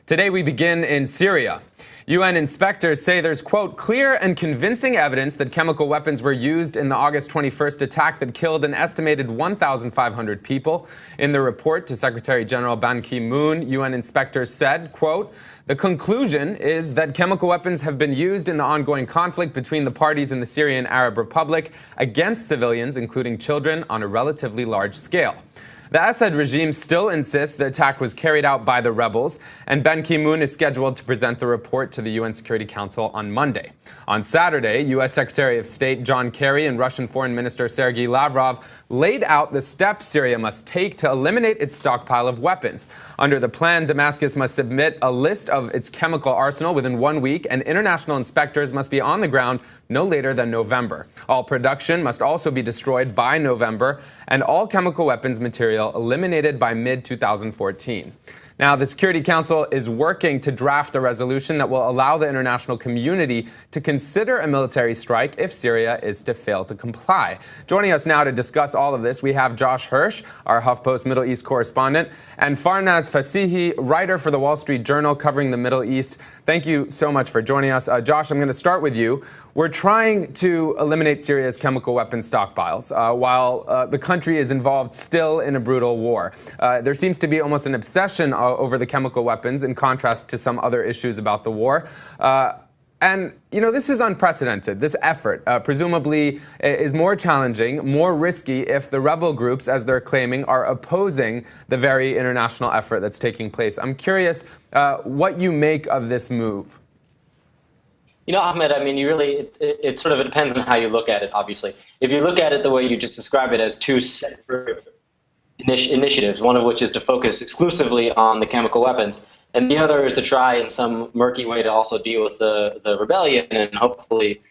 Today we begin in Syria. UN inspectors say there's, quote, clear and convincing evidence that chemical weapons were used in the August 21st attack that killed an estimated 1,500 people. In the report to Secretary General Ban Ki-moon, UN inspectors said, quote, the conclusion is that chemical weapons have been used in the ongoing conflict between the parties in the Syrian Arab Republic against civilians, including children, on a relatively large scale. The Assad regime still insists the attack was carried out by the rebels, and Ban Ki-moon is scheduled to present the report to the UN Security Council on Monday. On Saturday, U.S. Secretary of State John Kerry and Russian Foreign Minister Sergei Lavrov laid out the steps Syria must take to eliminate its stockpile of weapons. Under the plan, Damascus must submit a list of its chemical arsenal within 1 week, and international inspectors must be on the ground no later than November. All production must also be destroyed by November, and all chemical weapons material eliminated by mid-2014. Now, the Security Council is working to draft a resolution that will allow the international community to consider a military strike if Syria is to fail to comply. Joining us now to discuss all of this, we have Josh Hirsch, our HuffPost Middle East correspondent, and Farnaz Fasihi, writer for the Wall Street Journal covering the Middle East. Thank you so much for joining us. Josh, I'm going to start with you. We're trying to eliminate Syria's chemical weapon stockpiles while the country is involved still in a brutal war. There seems to be almost an obsession over the chemical weapons in contrast to some other issues about the war. And, you know, this is unprecedented. This effort presumably is more challenging, more risky if the rebel groups, as they're claiming, are opposing the very international effort that's taking place. I'm curious what you make of this move. You know, Ahmed, I mean, it sort of depends on how you look at it, obviously. If you look at it the way you just described it as two separate initiatives, one of which is to focus exclusively on the chemical weapons, and the other is to try in some murky way to also deal with the rebellion and hopefully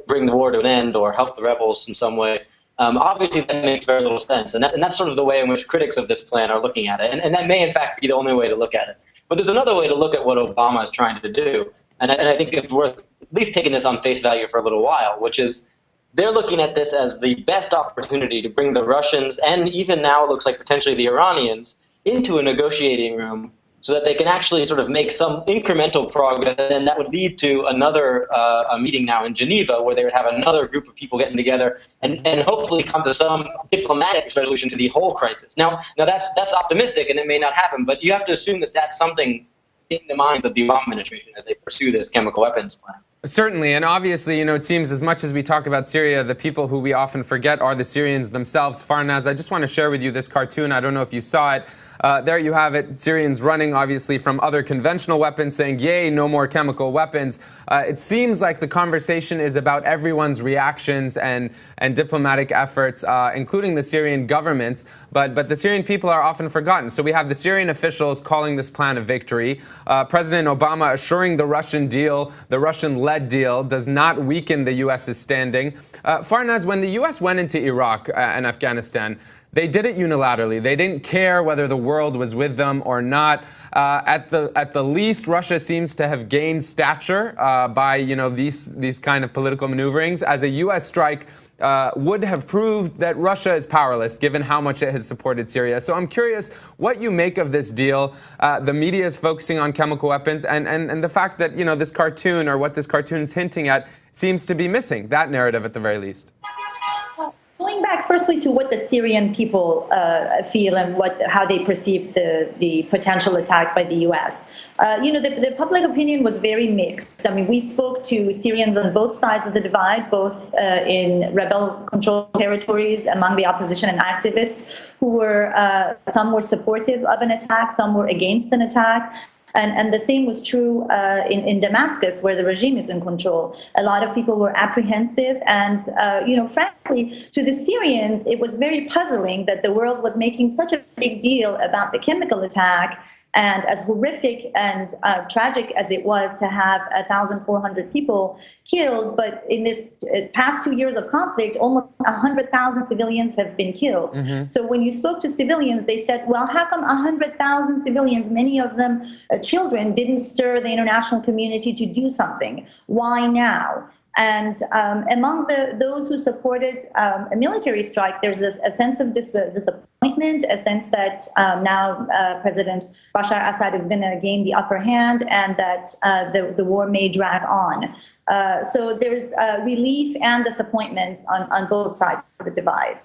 bring the war to an end or help the rebels in some way. Obviously, that makes very little sense, and that's sort of the way in which critics of this plan are looking at it, and that may in fact be the only way to look at it. But there's another way to look at what Obama is trying to do, and I think it's worth at least taking this on face value for a little while, which is they're looking at this as the best opportunity to bring the Russians, and even now it looks like potentially the Iranians, into a negotiating room so that they can actually sort of make some incremental progress, and that would lead to another a meeting now in Geneva where they would have another group of people getting together and hopefully come to some diplomatic resolution to the whole crisis. Now that's optimistic, and it may not happen, but you have to assume that that's something in the minds of the Obama administration as they pursue this chemical weapons plan. Certainly, and obviously, you know, it seems as much as we talk about Syria, the people who we often forget are the Syrians themselves. Farnaz, I just want to share with you this cartoon. I don't know if you saw it. There you have it, Syrians running, obviously, from other conventional weapons, saying, yay, no more chemical weapons. It seems like the conversation is about everyone's reactions and diplomatic efforts, including the Syrian governments, but the Syrian people are often forgotten. So we have the Syrian officials calling this plan a victory. President Obama assuring the Russian deal, the Russian-led deal, does not weaken the U.S.'s standing. Farnaz, when the U.S. went into Iraq and Afghanistan, they did it unilaterally. They didn't care whether the world was with them or not. At the least, Russia seems to have gained stature by these kind of political maneuverings. As a U.S. strike would have proved that Russia is powerless, given how much it has supported Syria. So I'm curious what you make of this deal. The media is focusing on chemical weapons, and the fact that this cartoon, or what this cartoon is hinting at, seems to be missing that narrative at the very least. Going back firstly to what the Syrian people feel and how they perceive the potential attack by the U.S. The public opinion was very mixed. I mean, we spoke to Syrians on both sides of the divide, both in rebel-controlled territories among the opposition and activists, who were some were supportive of an attack, some were against an attack. And the same was true in Damascus, where the regime is in control. A lot of people were apprehensive, and frankly, to the Syrians, it was very puzzling that the world was making such a big deal about the chemical attack. And as horrific and tragic as it was to have 1,400 people killed, but in this past 2 years of conflict, almost 100,000 civilians have been killed. Mm-hmm. So when you spoke to civilians, they said, well, how come 100,000 civilians, many of them children, didn't stir the international community to do something? Why now? And among those who supported a military strike, there's a sense of disappointment, a sense that now President Bashar Assad is going to gain the upper hand and that the war may drag on. So there's relief and disappointments on both sides of the divide.